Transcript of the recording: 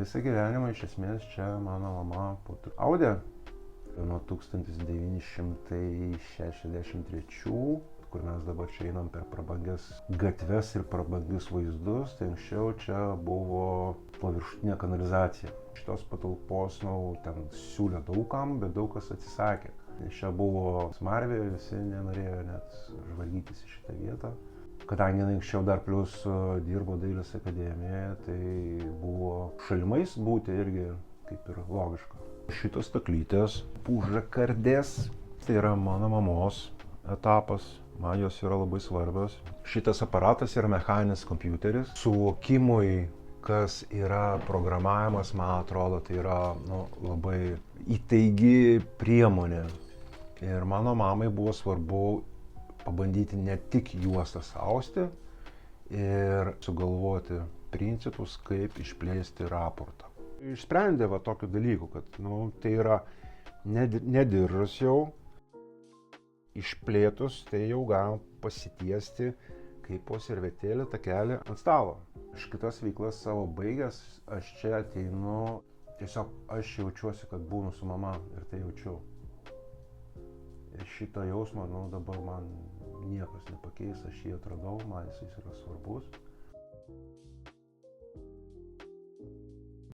Visą gyvenimą iš esmės čia mano mama audė nuo 1963, kur mes dabar čia einam per prabangias gatves ir prabangius vaizdus, tai anksčiau čia buvo paviršutinė kanalizacija. Šitos patalpos, ten siūlė daugam, bet daug kas atsisakė. Nes čia buvo smarvė, visi nenorėjo net žvalgytis į šitą vietą. Kadangi anksčiau dar plus dirbo dailės akademijoje, tai buvo šalimais būti irgi kaip ir logiška. Šitos staklytės, pužakardės, tai yra mano mamos etapas, man jos yra labai svarbios. Šitas aparatas yra mechaninis kompiuteris. Suvokimui, kas yra programavimas, man atrodo, tai yra labai įtaigi priemonė. Ir mano mamai buvo svarbu pabandyti ne tik juostas austi ir sugalvoti principus, kaip išplėsti raportą. Išsprendė tokių dalykų, kad tai yra ne diržas jau, išplėtus, tai jau galima pasitiesti kaip po servetėlį takelį ant stalo. Aš kitas veiklas savo baigęs, aš čia ateinu, tiesiog aš jaučiuosi, kad būnu su mama ir tai jaučiu. Ir šitą jausmą, dabar man niekas nepakeis, aš jį atradau, man jis yra svarbus.